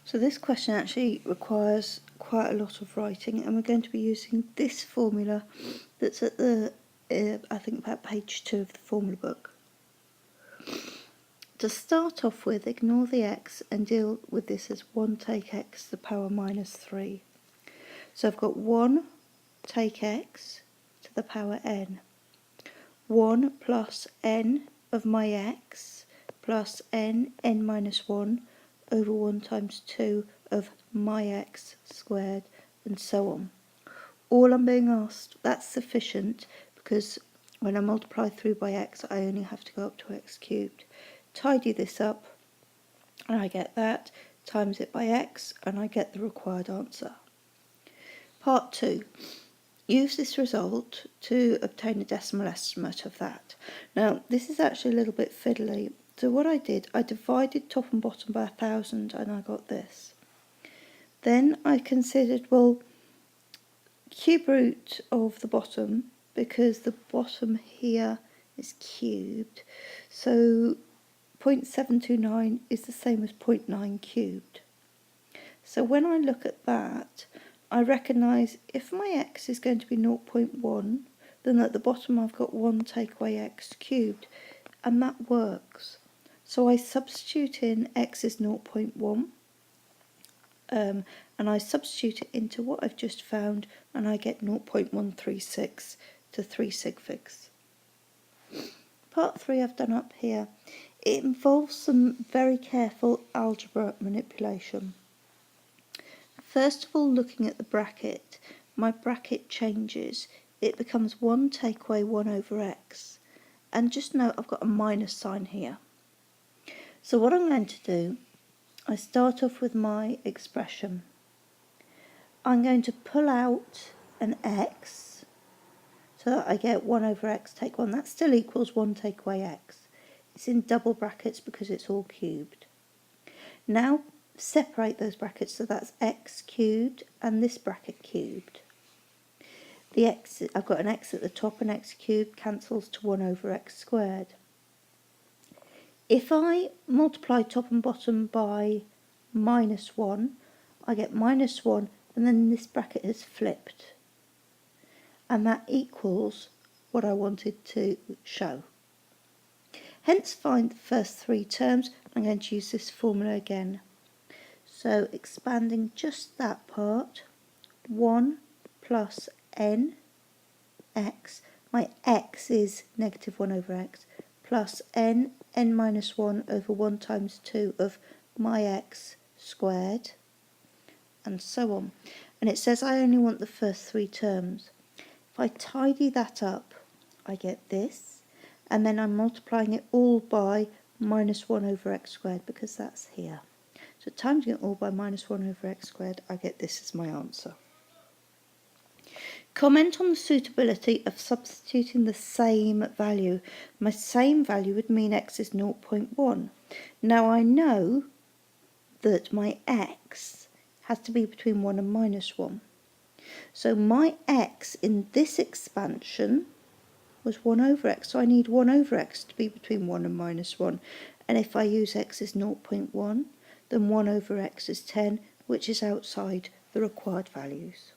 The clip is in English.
So this question actually requires quite a lot of writing, and we're going to be using this formula that's at the, I think about page 2 of the formula book. To start off with, ignore the x and deal with this as 1 take x to the power minus 3. So I've got 1 take x to the power n. 1 plus n of my x plus n minus 1 over 1 times 2 of my x squared, and so on. All I'm being asked, that's sufficient, because when I multiply through by x, I only have to go up to x cubed. Tidy this up, and I get that, times it by x, and I get the required answer. Part 2. Use this result to obtain a decimal estimate of that. Now, this is actually a little bit fiddly. So what I did, I divided top and bottom by 1,000 and I got this. Then I considered, well, cube root of the bottom, because the bottom here is cubed. So 0.729 is the same as 0.9 cubed. So when I look at that, I recognise if my x is going to be 0.1, then at the bottom I've got 1 take away x cubed, and that works. So I substitute in x is 0.1, and I substitute it into what I've just found, and I get 0.136 to 3 sig figs. Part 3 I've done up here. It involves some very careful algebra manipulation. First of all, looking at the bracket, my bracket changes. It becomes 1 take away 1 over x. And just note I've got a minus sign here. So what I'm going to do, I start off with my expression. I'm going to pull out an x, so that I get 1 over x take 1. That still equals 1 take away x. It's in double brackets because it's all cubed. Now separate those brackets, so that's x cubed and this bracket cubed. The x, I've got an x at the top, and x cubed cancels to 1 over x squared. If I multiply top and bottom by minus 1, I get minus 1, and then this bracket is flipped. And that equals what I wanted to show. Hence find the first 3 terms. I'm going to use this formula again. So expanding just that part, 1 plus n x, my x is negative 1 over x, plus n minus 1 over 1 times 2 of my x squared, and so on. And it says I only want the first 3 terms. If I tidy that up, I get this, and then I'm multiplying it all by minus 1 over x squared, because that's here. So timesing it all by minus 1 over x squared, I get this as my answer. Comment on the suitability of substituting the same value. My same value would mean x is 0.1. Now I know that my x has to be between 1 and minus 1. So my x in this expansion was 1 over x, so I need 1 over x to be between 1 and minus 1. And if I use x is 0.1, then 1 over x is 10, which is outside the required values.